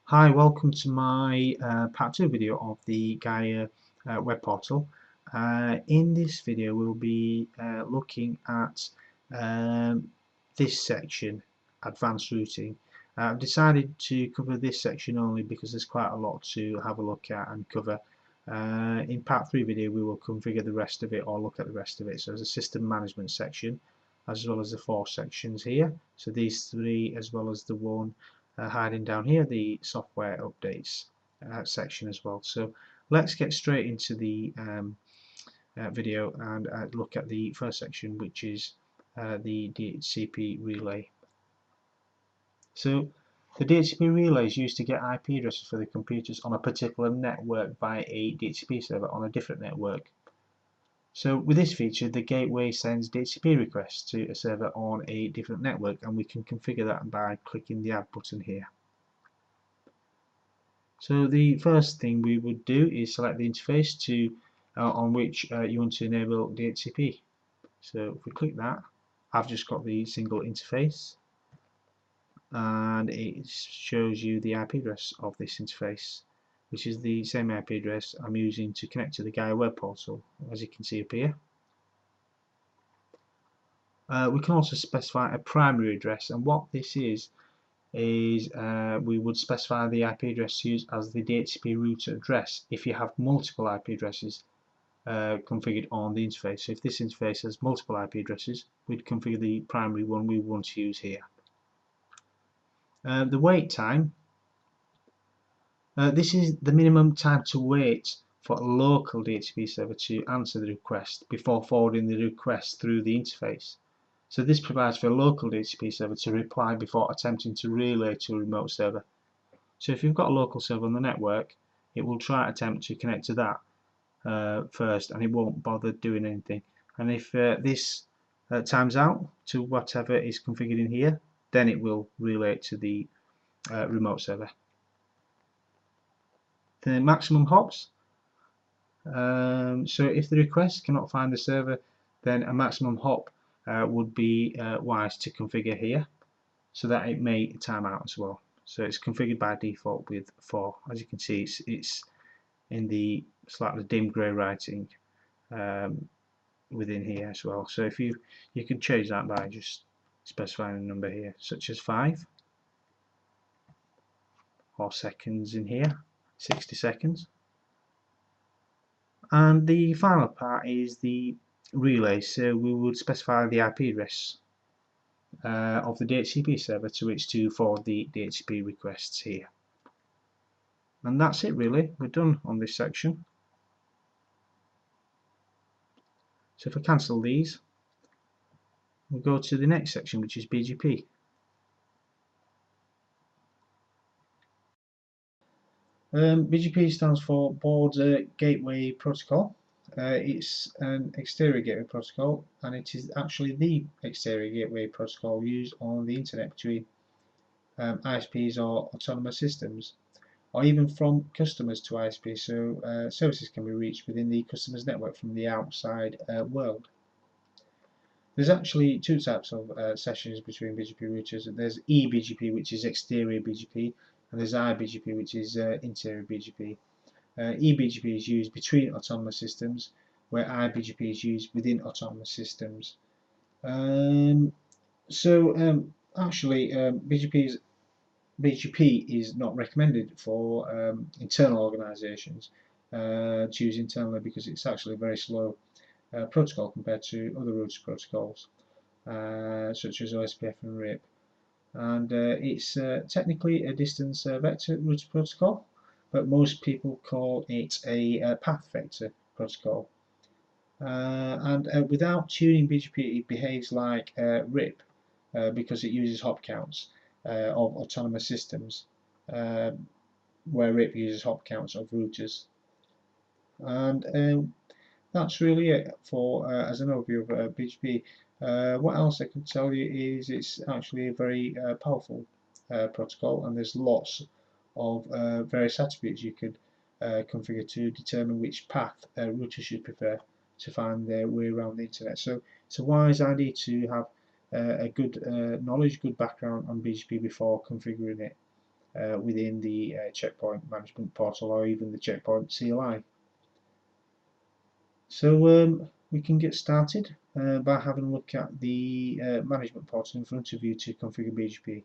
Hi, welcome to my part 2 video of the GAiA web portal. In this video we'll be looking at this section, advanced routing. I've decided to cover this section only because there's quite a lot to have a look at and cover. In part 3 video we will configure the rest of it or look at the rest of it. So there's a system management section as well as the 4 sections here. So these 3 as well as the one hiding down here, the software updates section as well. So let's get straight into the video and look at the first section, which is the DHCP relay. So the DHCP relay is used to get IP addresses for the computers on a particular network by a DHCP server on a different network. So with this feature, the gateway sends DHCP requests to a server on a different network, and we can configure that by clicking the Add button here. So the first thing we would do is select the interface on which you want to enable DHCP. So if we click that, I've just got the single interface, and it shows you the IP address of this interface, which is the same IP address I'm using to connect to the GAiA web portal, as you can see up here. We can also specify a primary address, and what this is we would specify the IP address used as the DHCP router address if you have multiple IP addresses configured on the interface. So if this interface has multiple IP addresses, we'd configure the primary one we want to use here. The wait time, this is the minimum time to wait for a local DHCP server to answer the request before forwarding the request through the interface. So this provides for a local DHCP server to reply before attempting to relay to a remote server. So if you've got a local server on the network, it will try attempt to connect to that first, and it won't bother doing anything. And if this times out to whatever is configured in here, then it will relay to the remote server. The maximum hops. So if the request cannot find the server, then a maximum hop would be wise to configure here, so that it may time out as well. So it's configured by default with 4. As you can see, it's in the slightly dim grey writing within here as well. So if you can change that by just specifying a number here, such as 5, or seconds in here, 60 seconds. And the final part is the relay. So we would specify the IP address of the DHCP server to which to forward the DHCP requests here. And that's it really, we're done on this section. So if I cancel these, we'll go to the next section, which is BGP. BGP stands for Border Gateway Protocol. It's an exterior gateway protocol, and it is actually the exterior gateway protocol used on the internet between ISPs or autonomous systems, or even from customers to ISPs, so services can be reached within the customer's network from the outside world. There's actually 2 types of sessions between BGP routers. There's eBGP, which is exterior BGP, and there's iBGP, which is interior BGP. eBGP is used between autonomous systems, where iBGP is used within autonomous systems. Actually, BGP is not recommended for internal organisations to use internally, because it's actually a very slow protocol compared to other router protocols such as OSPF and RIP. And it's technically a distance vector router protocol, but most people call it a path vector protocol. And without tuning BGP, it behaves like RIP because it uses hop counts of autonomous systems, where RIP uses hop counts of routers. And that's really it for as an overview of BGP. What else I can tell you is it's actually a very powerful protocol, and there's lots of various attributes you could configure to determine which path a router should prefer to find their way around the internet. So it's a wise idea to have a good knowledge, good background on BGP before configuring it. within the checkpoint management portal or even the checkpoint CLI. So we can get started by having a look at the management portal in front of you to configure BGP.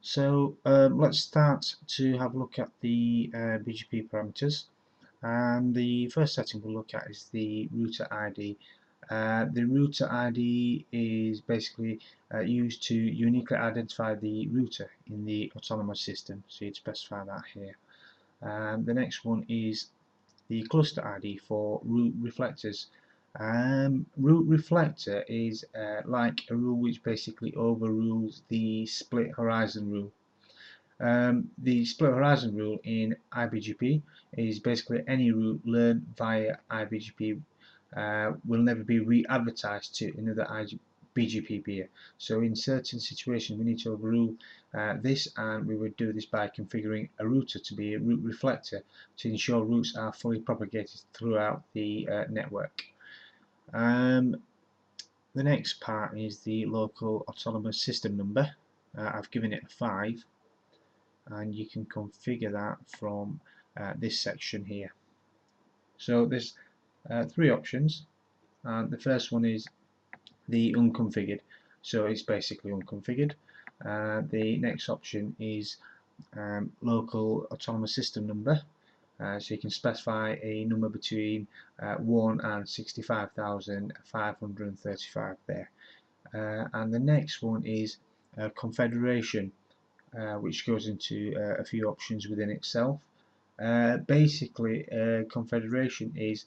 So let's start to have a look at the BGP parameters, and the first setting we'll look at is the router ID. The router ID is basically used to uniquely identify the router in the autonomous system, so you'd specify that here. The next one is the cluster ID for route reflectors. Route reflector is like a rule which basically overrules the split horizon rule. The split horizon rule in IBGP is basically any route learned via IBGP will never be re-advertised to another BGP peer. So in certain situations we need to overrule this, and we would do this by configuring a router to be a route reflector to ensure routes are fully propagated throughout the network. The next part is the local autonomous system number. I've given it a 5, and you can configure that from this section here. So there's 3 options, and the first one is the unconfigured, so it's basically unconfigured. The next option is local autonomous system number, so you can specify a number between 1 and 65,535 there. And the next one is confederation, which goes into a few options within itself. Basically, confederation is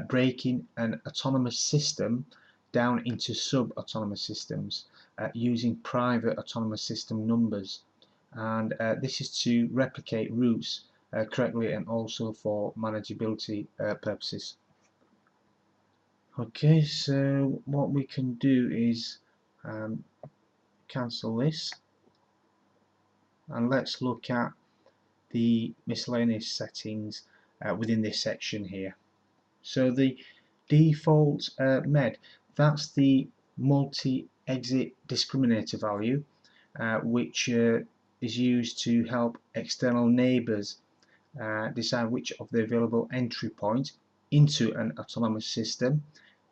breaking an autonomous system down into sub-autonomous systems using private autonomous system numbers, and this is to replicate routes correctly and also for manageability purposes. Okay, so what we can do is cancel this, and let's look at the miscellaneous settings within this section here. So the default MED, that's the multi-exit discriminator value, which is used to help external neighbours decide which of the available entry points into an autonomous system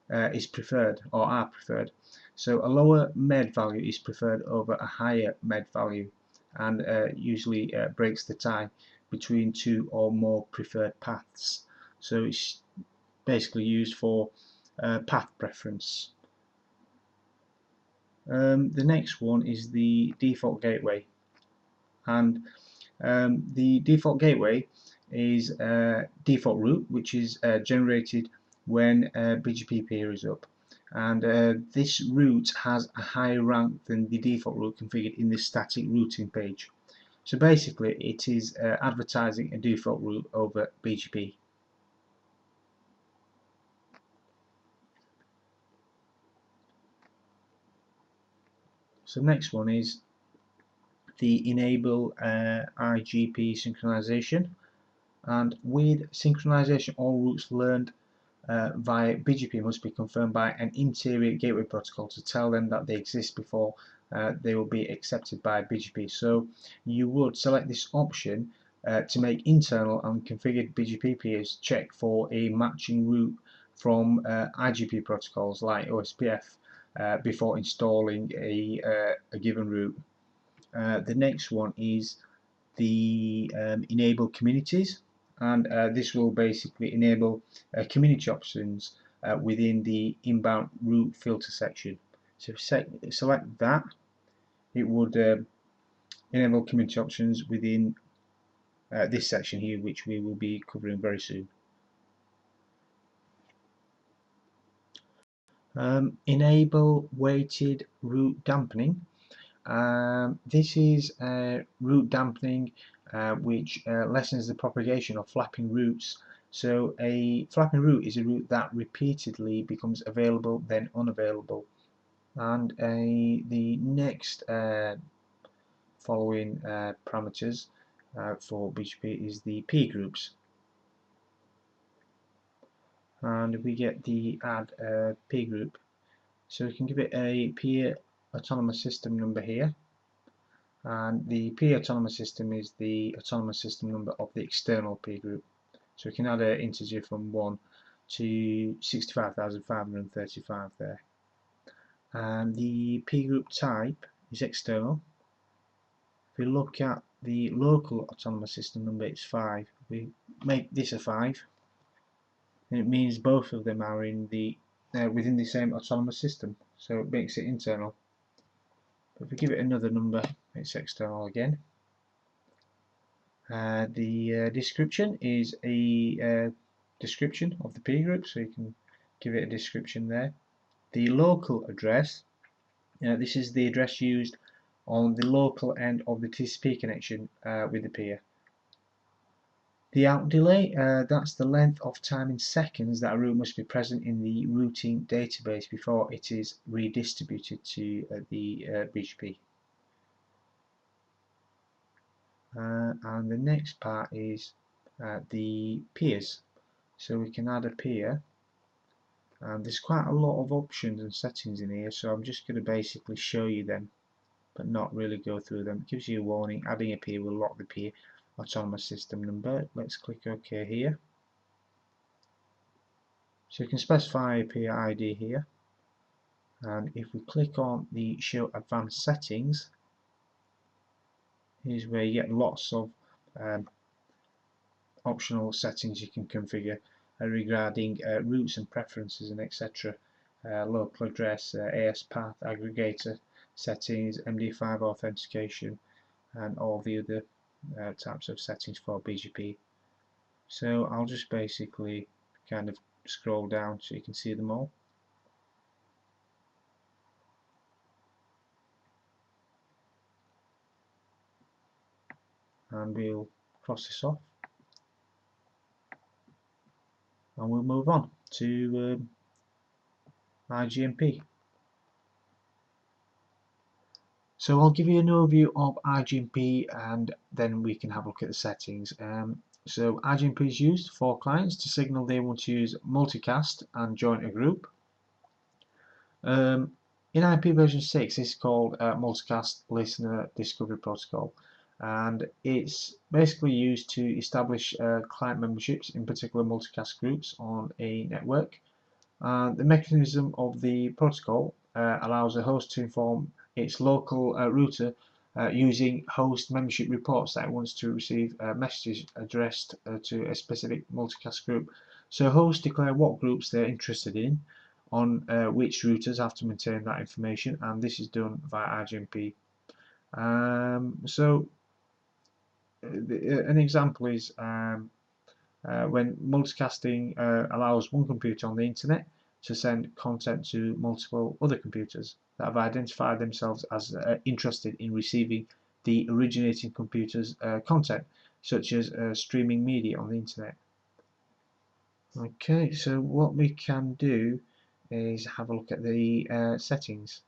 is preferred or are preferred. So a lower MED value is preferred over a higher MED value, and usually breaks the tie between 2 or more preferred paths. So it's basically used for path preference. The next one is the default gateway, and the default gateway is default route, which is generated when BGP peer is up, and this route has a higher rank than the default route configured in the static routing page. So basically it is advertising a default route over BGP. So next one is the enable IGP synchronization, and with synchronization all routes learned via BGP must be confirmed by an interior gateway protocol to tell them that they exist before they will be accepted by BGP. So you would select this option to make internal and configured BGP peers check for a matching route from IGP protocols like OSPF before installing a given route. The next one is the enable communities, and this will basically enable community options within the inbound route filter section. So select that, it would enable community options within this section here, which we will be covering very soon. Enable weighted route dampening. This is route dampening which lessens the propagation of flapping routes. So a flapping route is a route that repeatedly becomes available then unavailable. And the next following parameters for BGP is the peer groups, and we get the add peer group. So we can give it a peer autonomous system number here, And the peer autonomous system is the autonomous system number of the external peer group. So we can add an integer from 1 to 65,535 there. And the peer group type is external. If we look at the local autonomous system number, it's 5. We make this a 5, and it means both of them are in the within the same autonomous system, so it makes it internal. But if we give it another number, it's external again. The description is a description of the peer group, so you can give it a description there. The local address, this is the address used on the local end of the TCP connection with the peer. The out delay, that's the length of time in seconds that a route must be present in the routing database before it is redistributed to the BGP. And the next part is the peers. So we can add a peer, and there's quite a lot of options and settings in here, so I'm just going to basically show you them but not really go through them. It gives you a warning, adding a peer will lock the peer autonomous system number. Let's click OK here. So you can specify a peer ID here, and if we click on the show advanced settings, here's where you get lots of optional settings you can configure regarding routes and preferences and etc. Local address, AS path, aggregator settings, MD5 authentication, and all the other types of settings for BGP. So I'll just basically kind of scroll down so you can see them all. And we'll cross this off. And we'll move on to IGMP. So I'll give you an overview of IGMP and then we can have a look at the settings. So IGMP is used for clients to signal they want to use multicast and join a group. In IP version 6 this is called Multicast Listener Discovery Protocol, and it's basically used to establish client memberships, in particular multicast groups, on a network. The mechanism of the protocol allows a host to inform its local router using host membership reports that it wants to receive messages addressed to a specific multicast group. So hosts declare what groups they're interested in, on which routers have to maintain that information, and this is done via IGMP. An example is when multicasting allows one computer on the internet to send content to multiple other computers that have identified themselves as interested in receiving the originating computer's content, such as streaming media on the internet. Okay, so what we can do is have a look at the settings.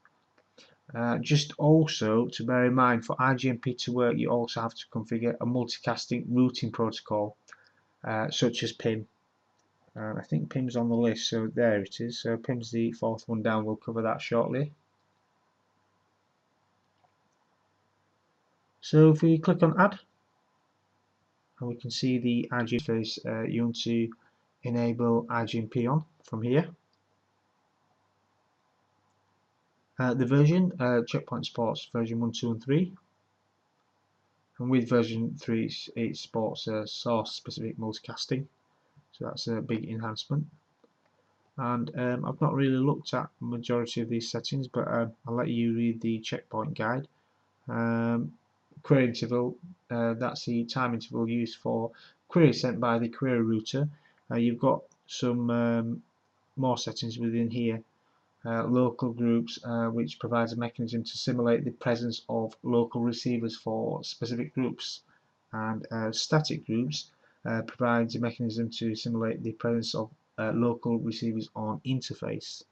Just also to bear in mind, for IGMP to work you also have to configure a multicasting routing protocol such as PIM. I think PIM's on the list, so there it is. So PIM's the fourth one down, we'll cover that shortly. So if we click on add, and we can see the IGMP interface you want to enable IGMP on from here. The version, Checkpoint supports version 1, 2 and 3, and with version 3 it supports source specific multicasting, so that's a big enhancement. And I've not really looked at the majority of these settings, but I'll let you read the checkpoint guide. Query interval, that's the time interval used for queries sent by the query router. You've got some more settings within here. Local groups, which provides a mechanism to simulate the presence of local receivers for specific groups, and static groups provides a mechanism to simulate the presence of local receivers on interface.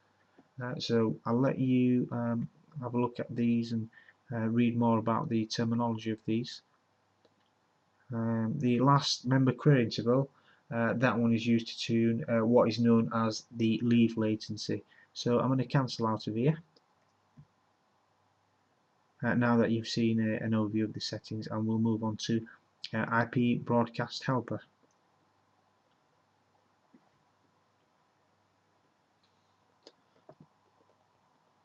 So I'll let you have a look at these and read more about the terminology of these. The last member query interval, that one is used to tune what is known as the leave latency. So I'm going to cancel out of here, now that you've seen an overview of the settings, and we'll move on to IP broadcast helper.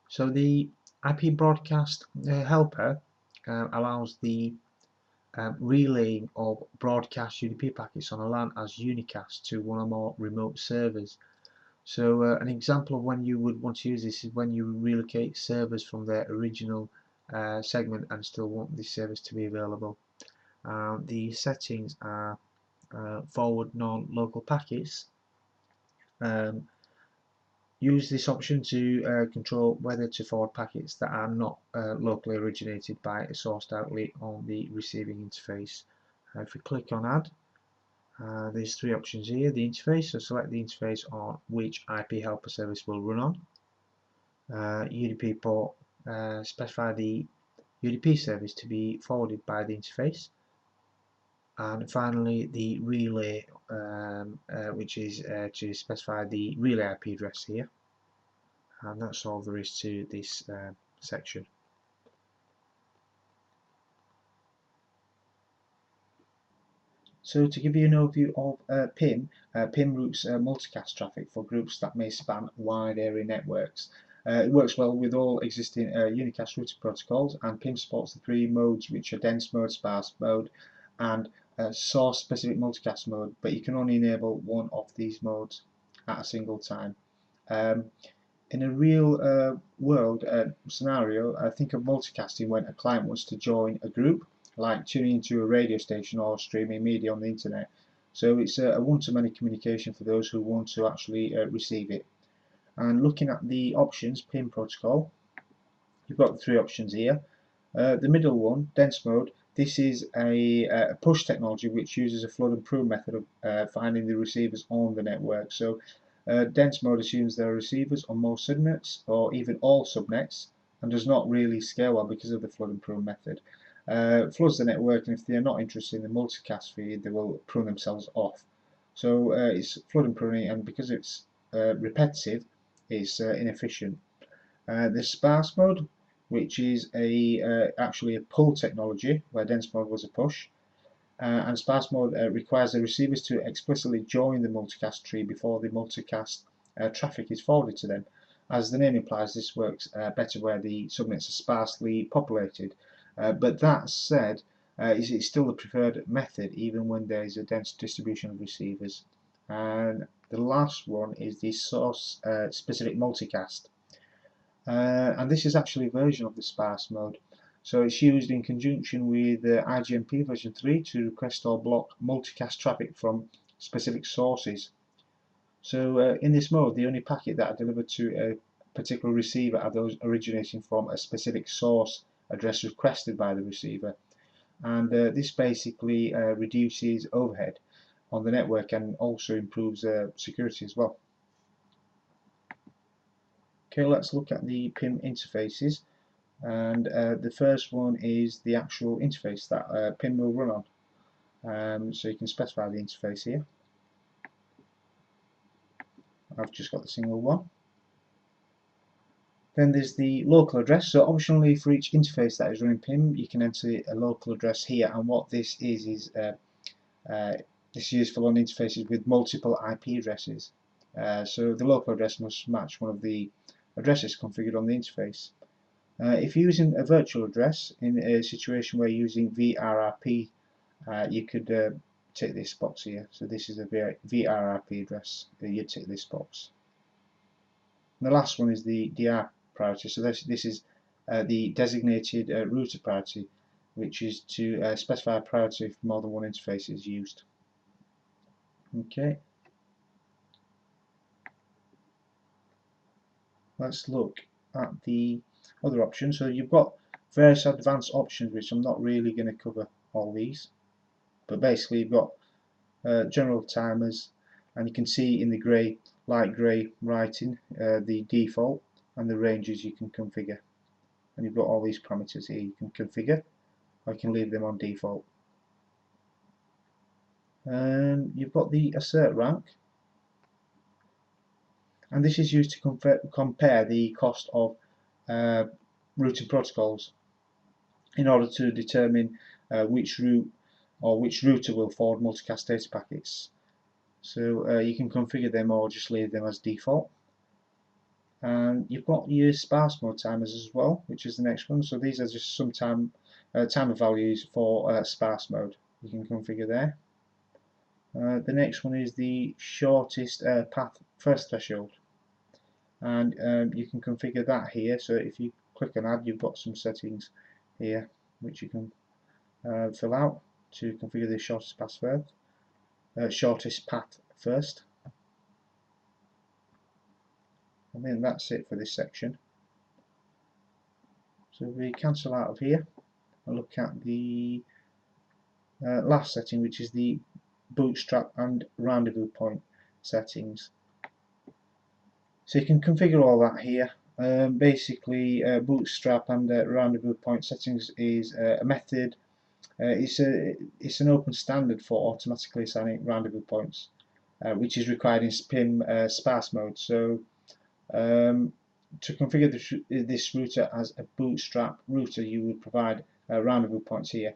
So the IP broadcast helper allows the relaying of broadcast UDP packets on a LAN as unicast to one or more remote servers. So an example of when you would want to use this is when you relocate servers from their original segment and still want this service to be available. The settings are forward non-local packets. Use this option to control whether to forward packets that are not locally originated by a source directly on the receiving interface. If we click on add, there's three options here. The interface, so select the interface on which IP helper service will run on. UDP port, specify the UDP service to be forwarded by the interface. And finally the relay, which is to specify the relay IP address here. And that's all there is to this section. So to give you an overview of PIM, PIM routes multicast traffic for groups that may span wide area networks. It works well with all existing unicast routing protocols, and PIM supports the three modes, which are dense mode, sparse mode, and source specific multicast mode, but you can only enable one of these modes at a single time. In a real world scenario, I think of multicasting when a client wants to join a group, like tuning into a radio station or streaming media on the internet. So it's a one-to-many communication for those who want to actually receive it. And looking at the options, PIM protocol, you've got the three options here. The middle one, dense mode, this is a push technology which uses a flood and prune method of finding the receivers on the network. So dense mode assumes there are receivers on most subnets or even all subnets and does not really scale well because of the flood and prune method. Floods the network, and if they are not interested in the multicast feed, they will prune themselves off. So it's flood and pruning, and because it's repetitive, it's inefficient. The sparse mode, which is actually a pull technology, where dense mode was a push. And sparse mode requires the receivers to explicitly join the multicast tree before the multicast traffic is forwarded to them. As the name implies, this works better where the subnets are sparsely populated. But that said, it's still the preferred method even when there is a dense distribution of receivers. And the last one is the source specific multicast. And this is actually a version of the sparse mode. So it's used in conjunction with IGMP version 3 to request or block multicast traffic from specific sources. So in this mode, the only packet that are delivered to a particular receiver are those originating from a specific source address requested by the receiver. And this basically reduces overhead on the network and also improves security as well. Okay, let's look at the PIM interfaces. And the first one is the actual interface that PIM will run on. So you can specify the interface here. I've just got the single one. Then there's the local address. So optionally for each interface that is running PIM, you can enter a local address here. And what this is this is useful on interfaces with multiple IP addresses. So the local address must match one of the addresses configured on the interface. If you're using a virtual address in a situation where you're using VRRP, you could tick this box here. So this is a VRRP address. You tick this box. And the last one is the DR priority. So this is the designated router priority, which is to specify a priority if more than one interface is used. Okay. Let's look at the other options. So you've got various advanced options, which I'm not really going to cover all these, but basically you've got general timers, and you can see in the light grey writing the default and the ranges you can configure, and you've got all these parameters here you can configure, or you can leave them on default. And you've got the assert rank, and this is used to compare the cost of routing protocols. in order to determine which route or which router will forward multicast data packets. So you can configure them or just leave them as default. And you've got your sparse mode timers as well, which is the next one. So these are just some timer values for sparse mode. You can configure there. The next one is the shortest path first threshold, and you can configure that here. So if you click on add, you've got some settings here which you can fill out to configure the shortest path first. I think that's it for this section. So we cancel out of here and look at the last setting, which is the bootstrap and rendezvous point settings. So you can configure all that here. Basically, bootstrap and rendezvous point settings is a method. It's an open standard for automatically assigning rendezvous points, which is required in SPIM sparse mode. So to configure this router as a bootstrap router, you would provide rendezvous points here,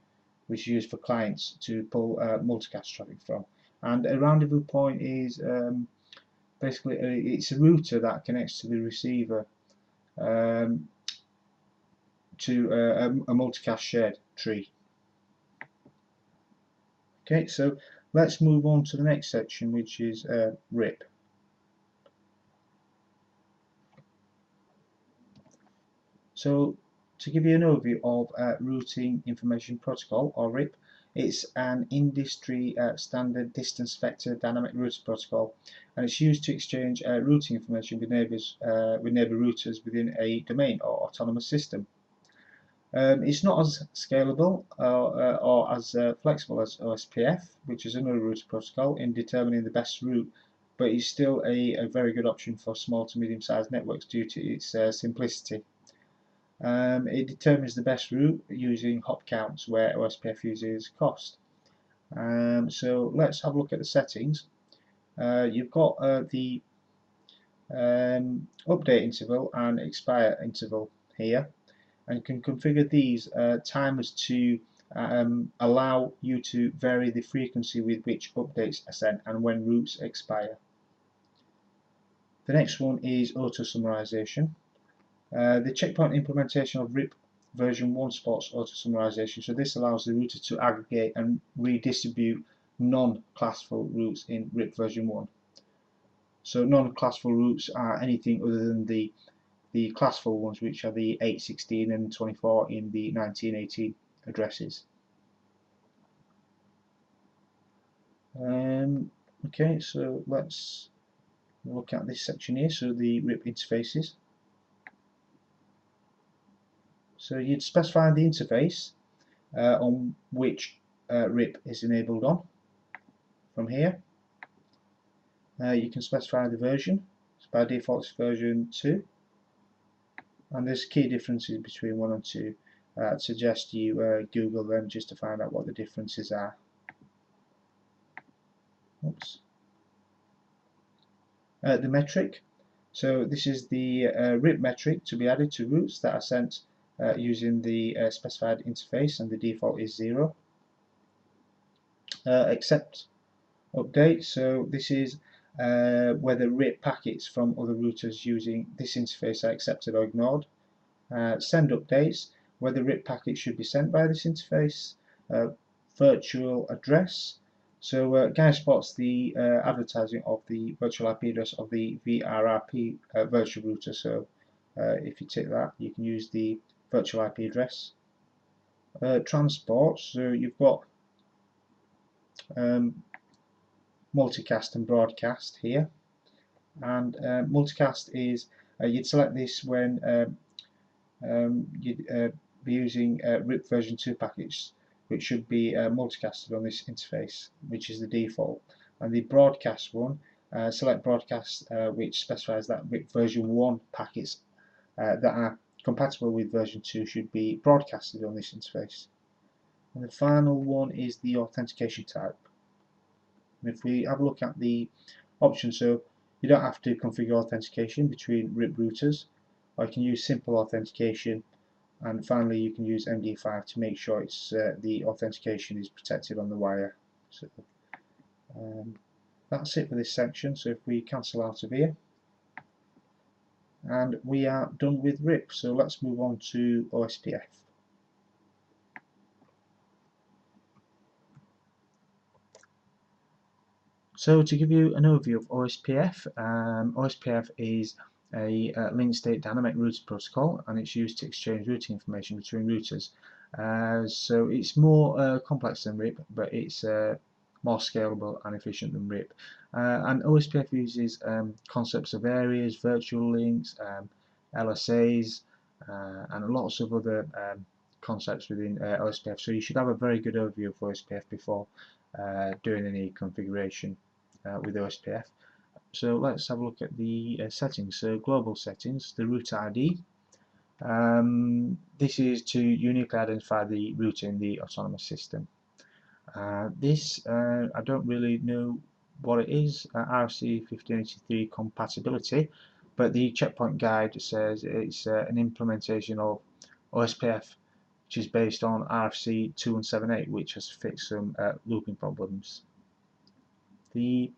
which is used for clients to pull multicast traffic from. And a rendezvous point is basically it's a router that connects to the receiver to a multicast shared tree. Okay, so let's move on to the next section, which is RIP. So to give you an overview of Routing Information Protocol, or RIP, it's an industry standard distance vector dynamic routing protocol, and it's used to exchange routing information with neighbor routers within a domain or autonomous system. It's not as scalable or as flexible as OSPF, which is another routing protocol, in determining the best route, but it's still a very good option for small to medium-sized networks due to its simplicity. It determines the best route using hop counts, where OSPF uses cost. So let's have a look at the settings. You've got the update interval and expire interval here, and you can configure these timers to allow you to vary the frequency with which updates are sent and when routes expire. The next one is auto summarization. The checkpoint implementation of RIP version 1 supports auto summarization, so this allows the router to aggregate and redistribute non-classful routes in RIP version 1. So non-classful routes are anything other than the classful ones, which are the 816 and 24 in the 1918 addresses. Okay, so let's look at this section here, so the RIP interfaces. So you'd specify the interface on which RIP is enabled on from here. You can specify the version. So by default it's version 2, and there's key differences between 1 and 2. I'd suggest you Google them just to find out what the differences are. Oops. The metric. So this is the RIP metric to be added to routes that are sent using the specified interface, and the default is 0. Accept update. So this is whether RIP packets from other routers using this interface are accepted or ignored. Send updates, whether RIP packets should be sent by this interface. Virtual address. So GAiA spots the advertising of the virtual IP address of the VRRP virtual router. So if you tick that, you can use the virtual IP address. Transport. So you've got multicast and broadcast here, and multicast is you'd select this when you'd be using RIP version 2 packets, which should be multicasted on this interface, which is the default. And the broadcast one, select broadcast, which specifies that RIP version 1 packets that are compatible with version 2 should be broadcasted on this interface. And the final one is the authentication type. And if we have a look at the options, so you don't have to configure authentication between RIP routers, or you can use simple authentication, and finally you can use MD5 to make sure it's the authentication is protected on the wire. So that's it for this section. So if we cancel out of here, and we are done with RIP, so let's move on to OSPF. So to give you an overview of OSPF, OSPF is a link state dynamic routing protocol, and it's used to exchange routing information between routers. So it's more complex than RIP, but it's more scalable and efficient than RIP. And OSPF uses concepts of areas, virtual links, LSAs, and lots of other concepts within OSPF. So you should have a very good overview of OSPF before doing any configuration with OSPF. So let's have a look at the settings. So global settings, the root ID. This is to uniquely identify the router in the autonomous system. This I don't really know what it is. RFC 1583 compatibility, but the checkpoint guide says it's an implementation of OSPF, which is based on RFC 2178, which has fixed some looping problems. The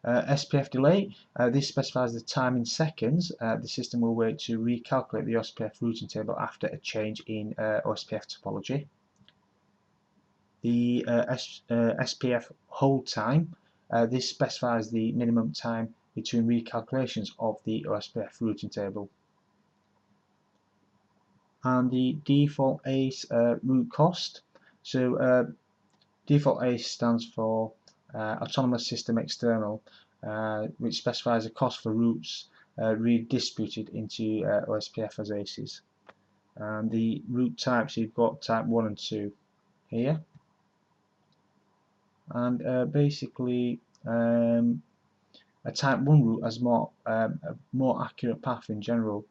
SPF delay, this specifies the time in seconds the system will wait to recalculate the OSPF routing table after a change in OSPF topology. The SPF hold time, this specifies the minimum time between recalculations of the OSPF routing table. And the default ACE route cost, so default ACE stands for Autonomous System External, which specifies a cost for routes redistributed into OSPF as ACEs. And the route types, you've got type 1 and 2 here. And basically a type 1 route has a more accurate path in general,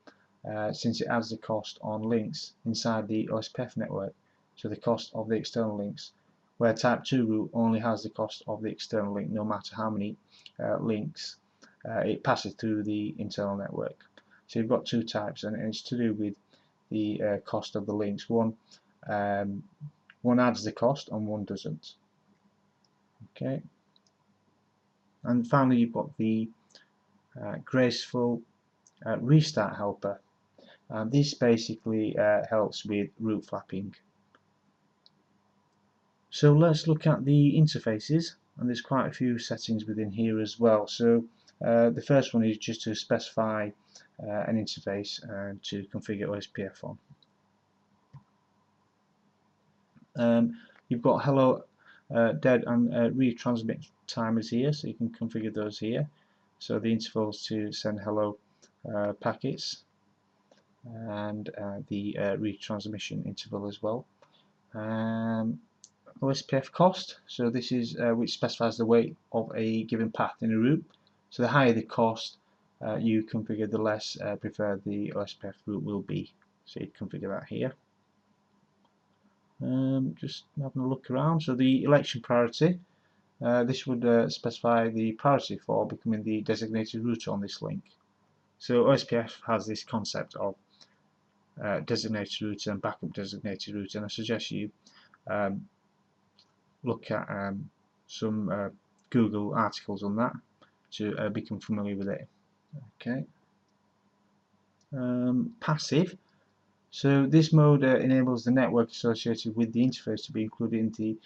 since it adds the cost on links inside the OSPF network, so the cost of the external links, where type 2 route only has the cost of the external link no matter how many links it passes through the internal network. So you've got two types, and it's to do with the cost of the links. One adds the cost and one doesn't. Okay. And finally you've got the graceful restart helper. This basically helps with route flapping. So let's look at the interfaces, and there's quite a few settings within here as well. So the first one is just to specify an interface and to configure OSPF on. You've got hello, dead and retransmit timers here, so you can configure those here. So the intervals to send hello packets, and the retransmission interval as well. OSPF cost, so this is which specifies the weight of a given path in a route. So the higher the cost you configure, the less preferred the OSPF route will be. So you'd configure that here. Just having a look around. So the election priority, this would specify the priority for becoming the designated router on this link. So OSPF has this concept of designated router and backup designated router, and I suggest you look at some Google articles on that to become familiar with it. Okay. Passive. So this mode enables the network associated with the interface to be included in the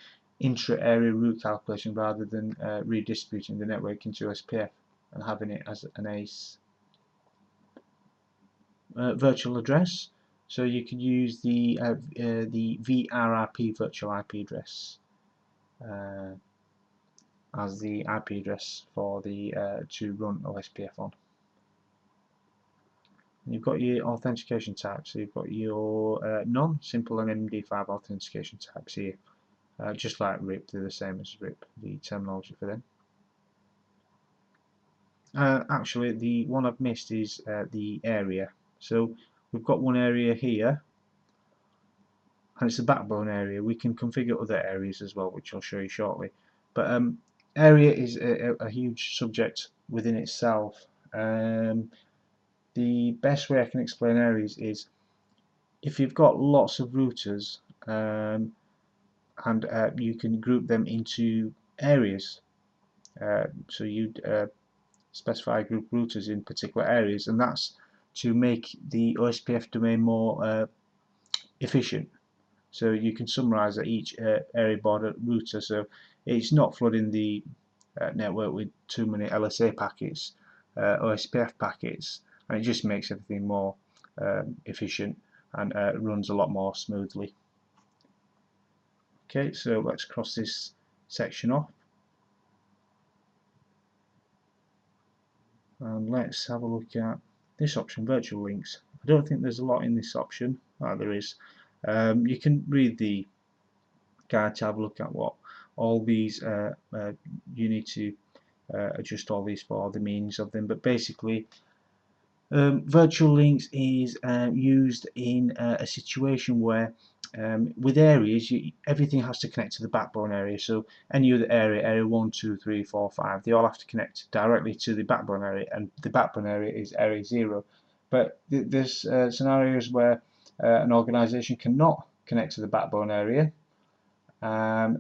intra-area route calculation rather than redistributing the network into OSPF and having it as an ACE. Virtual address. So you could use the VRRP virtual IP address as the IP address for the to run OSPF on. And you've got your authentication types. So you've got your none, simple, and MD5 authentication types here. Just like RIP, they're the same as RIP, the terminology for them. Actually, the one I've missed is the area. So we've got one area here, and it's the backbone area. We can configure other areas as well, which I'll show you shortly. But area is a huge subject within itself. The best way I can explain areas is if you've got lots of routers, and you can group them into areas, so you'd specify group routers in particular areas, and that's to make the OSPF domain more efficient. So you can summarize that each area border router, so it's not flooding the network with too many LSA packets, OSPF packets, and it just makes everything more efficient and runs a lot more smoothly. Okay, so let's cross this section off, and let's have a look at this option, virtual links. I don't think there's a lot in this option. There is. You can read the guide to have a look at what all these you need to adjust all these for, the meanings of them, but basically virtual links is used in a situation where with areas everything has to connect to the backbone area, so any other area 1, 2, 3, 4, 5, they all have to connect directly to the backbone area, and the backbone area is area 0. But there's scenarios where an organization cannot connect to the backbone area,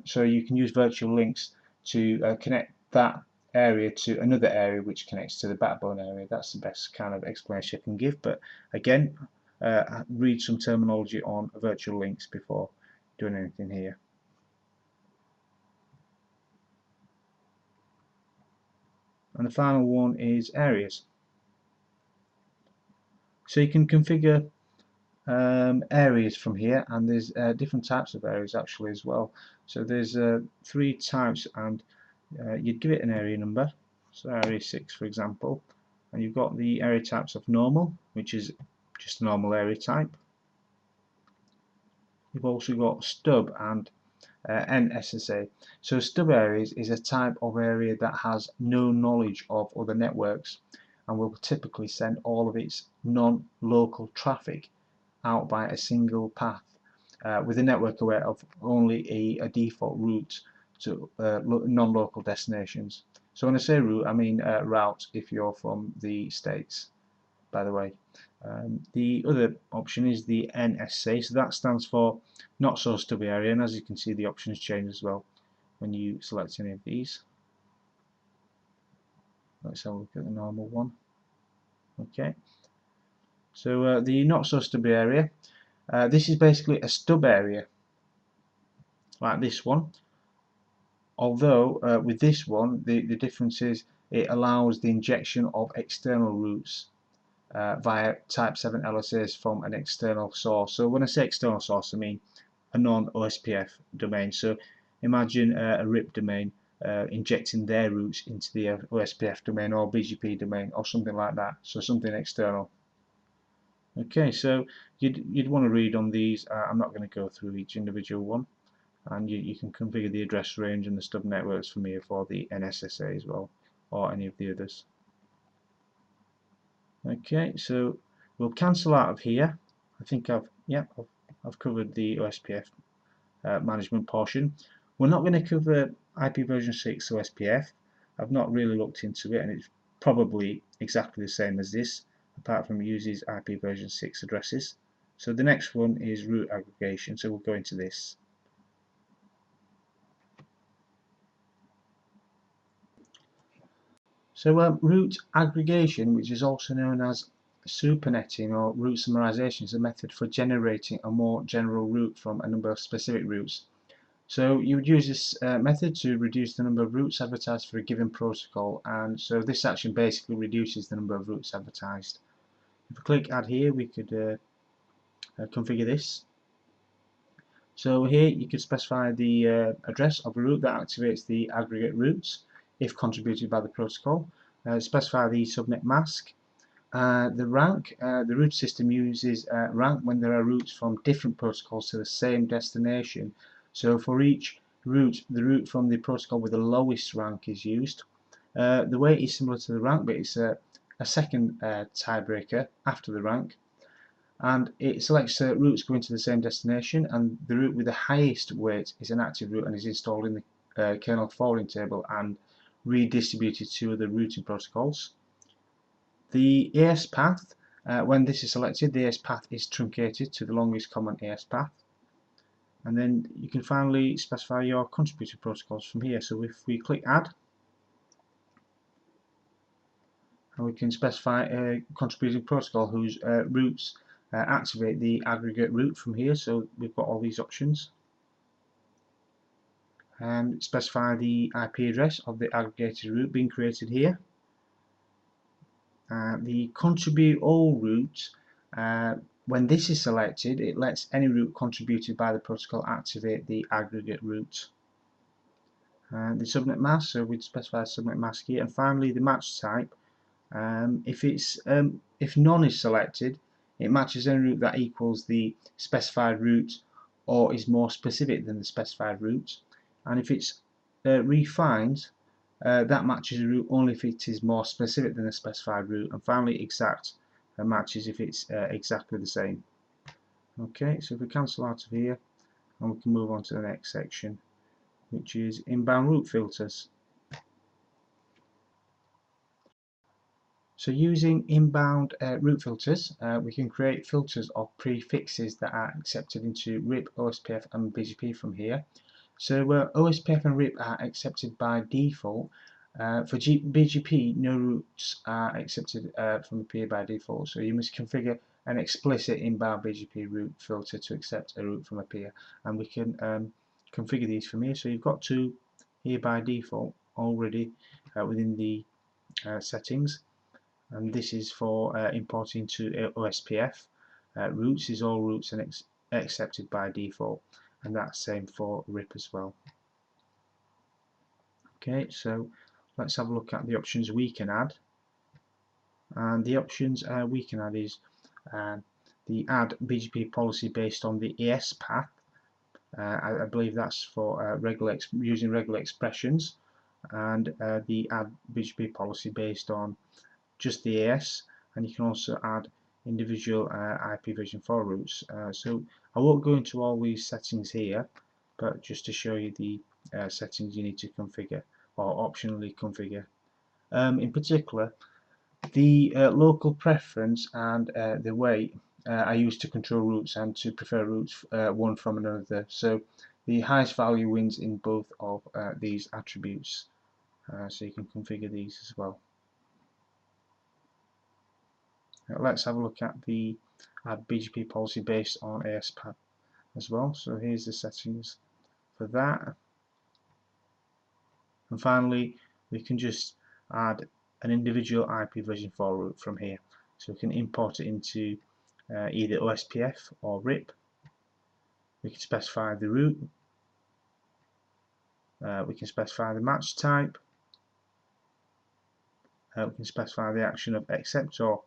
so you can use virtual links to connect that area to another area which connects to the backbone area. That's the best kind of explanation I can give, but again, read some terminology on virtual links before doing anything here. And the final one is areas. So you can configure areas from here, and there's different types of areas actually as well. So there's 3 types, and you'd give it an area number, so area 6 for example, and you've got the area types of normal, which is just a normal area type. You've also got stub and NSSA. So stub areas is a type of area that has no knowledge of other networks and will typically send all of its non-local traffic out by a single path, with the network aware of only a default route to non-local destinations. So when I say route, I mean route if you're from the States, by the way. The other option is the NSA, so that stands for not so stubby area, and as you can see the options change as well when you select any of these. Let's have a look at the normal one. Okay, so the not so stubby area, this is basically a stub area like this one, although with this one the difference is it allows the injection of external routes via type 7 LSAs from an external source. So when I say external source, I mean a non-OSPF domain. So imagine a RIP domain injecting their routes into the OSPF domain or BGP domain or something like that, so something external. Okay, so you'd want to read on these. I'm not going to go through each individual one, and you can configure the address range and the stub networks from here for the NSSA as well, or any of the others. Okay, so we'll cancel out of here. I think I've covered the OSPF management portion. We're not going to cover IP version 6 OSPF. I've not really looked into it, and it's probably exactly the same as this, apart from it uses IP version 6 addresses. So the next one is route aggregation, so we'll go into this. So route aggregation, which is also known as supernetting or route summarization, is a method for generating a more general route from a number of specific routes. So you would use this method to reduce the number of routes advertised for a given protocol, and so this action basically reduces the number of routes advertised. If we click add here, we could configure this. So here you could specify the address of a route that activates the aggregate routes if contributed by the protocol. Specify the subnet mask. The rank, the route system uses rank when there are routes from different protocols to the same destination. So for each route, the route from the protocol with the lowest rank is used. The weight is similar to the rank, but it's a second tiebreaker after the rank. And it selects routes going to the same destination, and the route with the highest weight is an active route and is installed in the kernel forwarding table and redistributed to other routing protocols. The AS path When this is selected, the AS path is truncated to the longest common AS path, and then you can finally specify your contributor protocols from here. So if we click Add, and we can specify a contributing protocol whose routes activate the aggregate route from here. So we've got all these options, and specify the IP address of the aggregated route being created here. The contribute all route, when this is selected, it lets any route contributed by the protocol activate the aggregate route. The subnet mask, so we'd specify subnet mask here, and finally the match type. If none is selected, it matches any route that equals the specified route or is more specific than the specified route, and if it's refined, that matches a route only if it is more specific than the specified route, and finally exact matches if it's exactly the same. Okay, so if we cancel out of here, and we can move on to the next section, which is inbound route filters. So using inbound route filters, we can create filters of prefixes that are accepted into RIP, OSPF and BGP from here. So OSPF and RIP are accepted by default. For BGP, no routes are accepted from a peer by default, so you must configure an explicit inbound BGP route filter to accept a route from a peer, and we can configure these from here. So you've got two here by default already within the settings, and this is for importing to OSPF. Routes is all routes and accepted by default, and that's same for RIP as well. Okay, so let's have a look at the options we can add. And the options we can add is the add BGP policy based on the AS path. I believe that's for using regular expressions, and the add BGP policy based on just the AS, and you can also add individual IPv4 routes. So I won't go into all these settings here, but just to show you the settings you need to configure or optionally configure. In particular, the local preference and the way are used to control routes and to prefer routes one from another. So the highest value wins in both of these attributes. So you can configure these as well. Let's have a look at the add BGP policy based on AS path as well. So here's the settings for that. And finally, we can just add an individual IPv4 route from here. So we can import it into either OSPF or RIP. We can specify the route. We can specify the match type. We can specify the action of accept or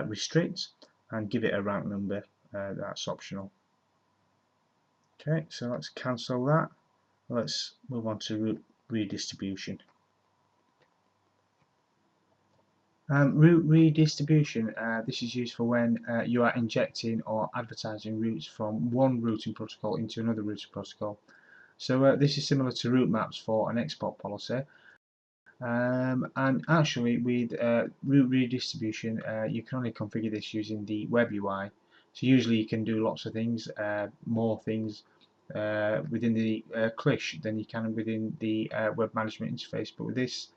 restrict, and give it a rank number. That's optional. Okay, so let's cancel that. Let's move on to route redistribution. Route redistribution, this is used for when you are injecting or advertising routes from one routing protocol into another routing protocol. So this is similar to route maps for an export policy. And actually with route redistribution, you can only configure this using the web UI. So usually you can do lots of things, more things within the CLISH than you can within the web management interface. But with this,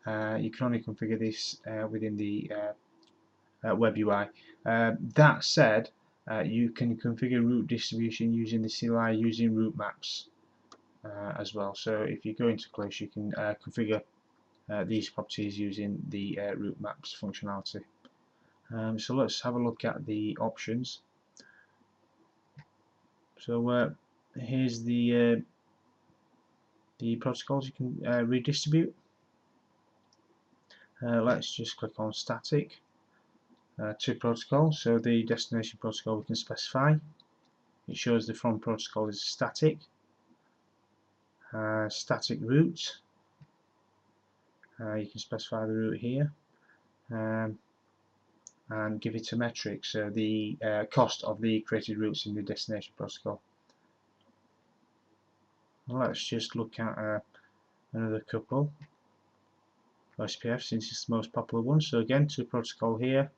you can only configure this within the web UI. That said, you can configure route distribution using the CLI using route maps as well. So if you go into CLISH, you can configure these properties using the route maps functionality. So let's have a look at the options. So here's the protocols you can redistribute. Let's just click on static to protocol. So the destination protocol we can specify. It shows the from protocol is static. Static route. You can specify the route here. And give it a metric, so the cost of the created routes in the destination protocol. Let's just look at another couple, OSPF, since it's the most popular one. So again, to protocol here,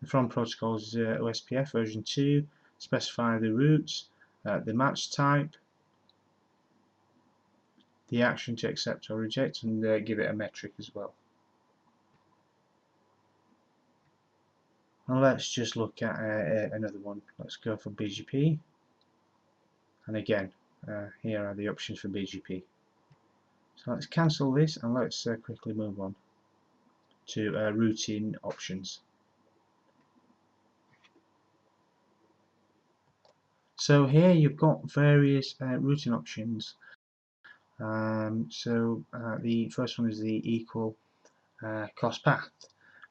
The from protocol is OSPF version 2. Specify the route, the match type, the action to accept or reject, and give it a metric as well. Now let's just look at another one. Let's go for BGP, and again here are the options for BGP. So let's cancel this and let's quickly move on to routing options. So here you've got various routing options. The first one is the equal cost path.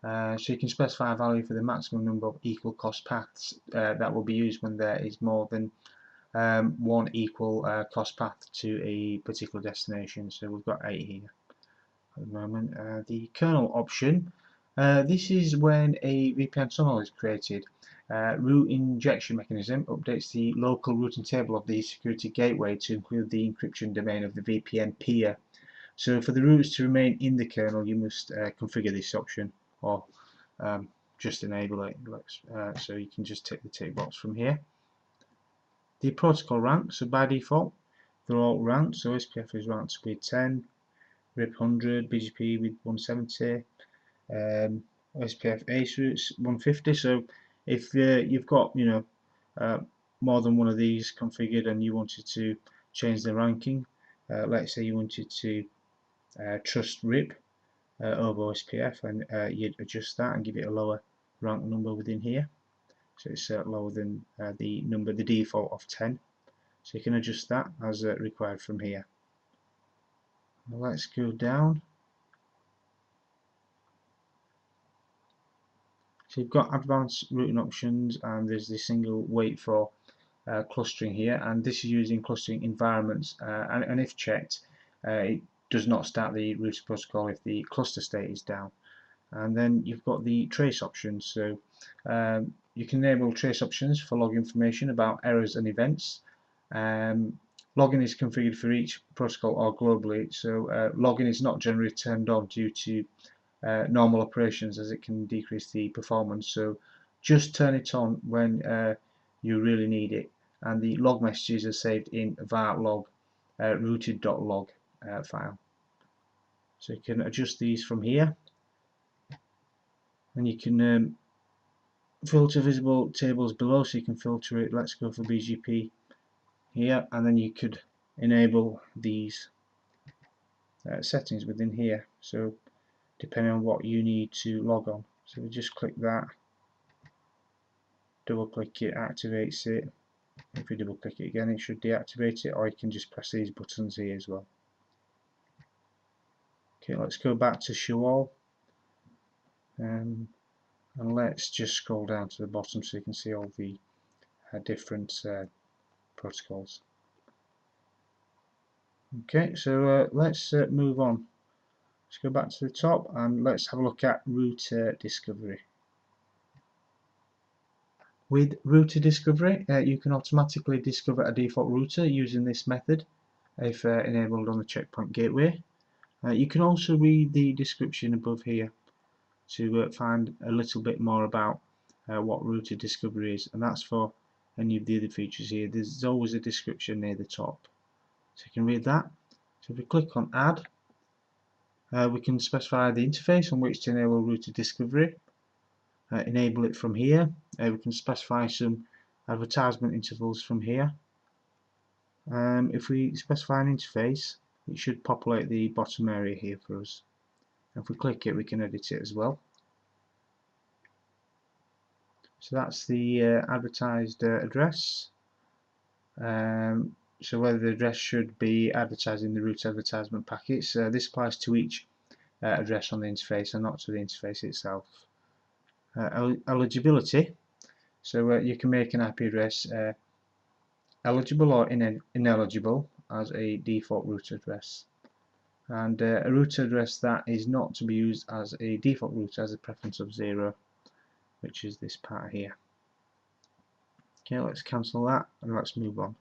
So you can specify a value for the maximum number of equal cost paths that will be used when there is more than one equal cost path to a particular destination. So we've got 8 here at the moment. The kernel option, this is when a VPN tunnel is created. Route injection mechanism updates the local routing table of the security gateway to include the encryption domain of the VPN peer. So for the routes to remain in the kernel, you must configure this option, or just enable it. So you can just tick the tick box from here. The protocol rank, so by default they're all ranked. So OSPF is ranked with 10, RIP 100, BGP with 170, OSPF ACE routes 150. So if you've got more than one of these configured and you wanted to change the ranking, let's say you wanted to trust RIP over OSPF, and you'd adjust that and give it a lower rank number within here, so it's lower than the default of 10. So you can adjust that as required from here. Now let's go down. So you've got advanced routing options, and there's the single wait for clustering here, and this is using clustering environments, and if checked, it does not start the routing protocol if the cluster state is down. And then you've got the trace options. So you can enable trace options for log information about errors and events. Logging is configured for each protocol or globally, so logging is not generally turned on due to normal operations, as it can decrease the performance. So just turn it on when you really need it, and the log messages are saved in var log routed.log file. So you can adjust these from here, and you can filter visible tables below, so you can filter it. Let's go for BGP here, and then you could enable these settings within here, so depending on what you need to log on. So we just click that, double click it, activates it. If you double click it again, it should deactivate it, or you can just press these buttons here as well. Okay, let's go back to show all, and let's just scroll down to the bottom so you can see all the different protocols. Okay, so let's move on. Let's go back to the top and let's have a look at router discovery. With router discovery, you can automatically discover a default router using this method if enabled on the checkpoint gateway. You can also read the description above here to find a little bit more about what router discovery is, and that's for any of the other features here. There's always a description near the top, so you can read that. So if we click on add, we can specify the interface on which to enable router discovery, enable it from here. We can specify some advertisement intervals from here. If we specify an interface, it should populate the bottom area here for us. If we click it, we can edit it as well. So that's the advertised address. So whether the address should be advertised in the route advertisement packets, this applies to each address on the interface and not to the interface itself. Eligibility, so you can make an IP address eligible or ineligible as a default route address, and a route address that is not to be used as a default route has a preference of 0, which is this part here. Okay, let's cancel that and let's move on.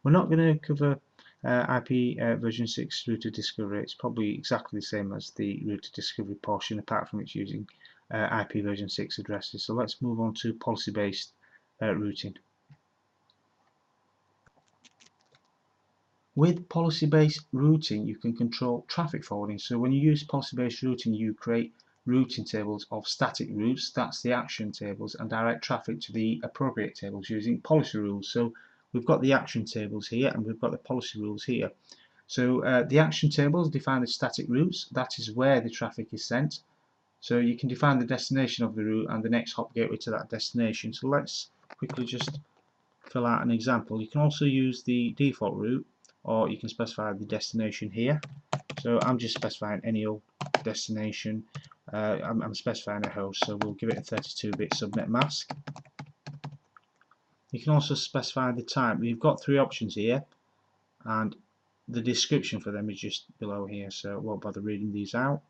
We're not going to cover IP version 6 router discovery. It's probably exactly the same as the router discovery portion, apart from it's using IP version 6 addresses. So let's move on to policy-based routing. With policy-based routing, you can control traffic forwarding. So when you use policy-based routing, you create routing tables of static routes, that's the action tables, and direct traffic to the appropriate tables using policy rules. So we've got the action tables here, and we've got the policy rules here. So the action tables define the static routes, that is where the traffic is sent. So you can define the destination of the route and the next hop gateway to that destination. So let's quickly just fill out an example. You can also use the default route, or you can specify the destination here. So I'm just specifying any old destination. I'm specifying a host, so we'll give it a 32-bit subnet mask. You can also specify the type. We've got 3 options here, and the description for them is just below here, so I won't bother reading these out.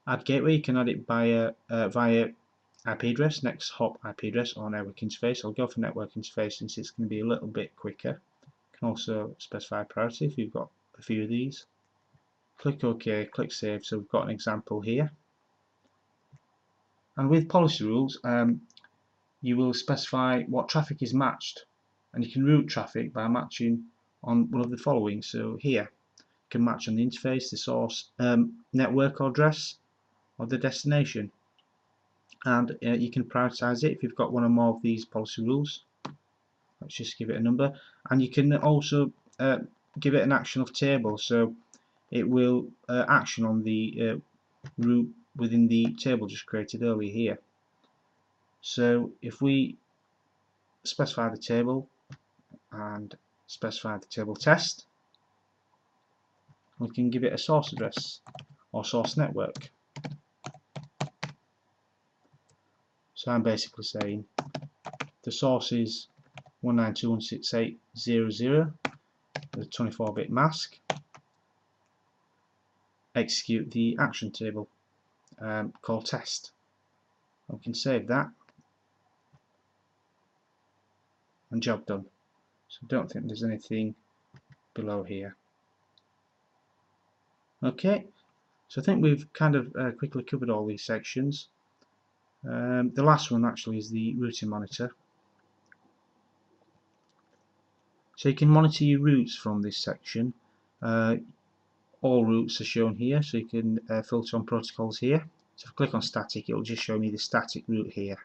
Add gateway, you can add it via IP address, next hop IP address, or network interface. I'll go for network interface since it's going to be a little bit quicker. You can also specify priority if you've got a few of these. Click OK, click Save, so we've got an example here. And with policy rules, you will specify what traffic is matched, and you can route traffic by matching on one of the following. So here, you can match on the interface, the source, network address, or the destination. And you can prioritize it if you've got one or more of these policy rules. Let's just give it a number, and you can also give it an action of table, so it will action on the route within the table just created earlier here. So if we specify the table and specify the table test, we can give it a source address or source network. So I'm basically saying the source is 192.168.0.0 with a 24-bit mask. Execute the action table called test. We can save that, and job done. So I don't think there's anything below here. Okay, so I think we've kind of quickly covered all these sections. The last one actually is the routing monitor. So you can monitor your routes from this section. All routes are shown here, so you can filter on protocols here. So if I click on static, it will just show me the static route here.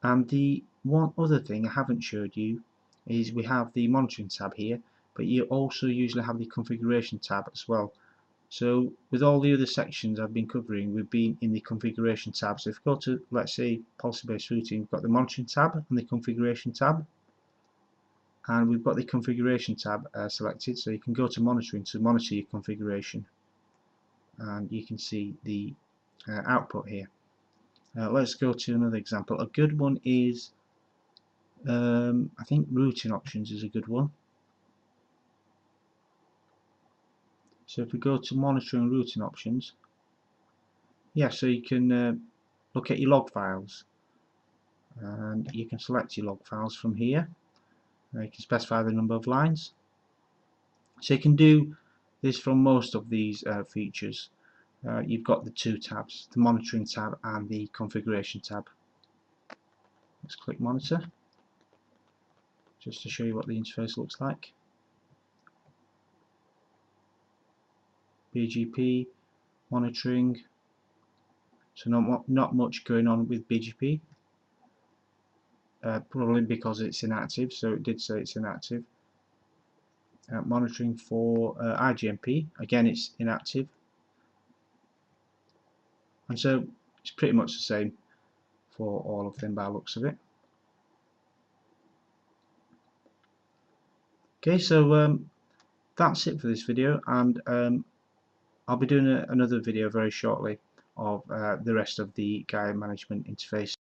And the one other thing I haven't showed you is we have the monitoring tab here, but you also usually have the configuration tab as well. So with all the other sections I've been covering, we've been in the configuration tab. So if we go to, let's say, policy-based routing, we've got the monitoring tab and the configuration tab, and we've got the configuration tab selected. So you can go to monitoring to monitor your configuration, and you can see the output here. Let's go to another example. A good one is, I think routing options is a good one. So if we go to monitoring routing options, yeah, so you can look at your log files, and you can select your log files from here. You can specify the number of lines. So you can do this from most of these features. You've got the 2 tabs, the monitoring tab and the configuration tab. Let's click monitor just to show you what the interface looks like. BGP monitoring, so not much going on with BGP, probably because it's inactive, so it did say it's inactive. Monitoring for IGMP, again it's inactive, and so it's pretty much the same for all of them by the looks of it. Okay, so that's it for this video, and I'll be doing another video very shortly of the rest of the GAiA management interface.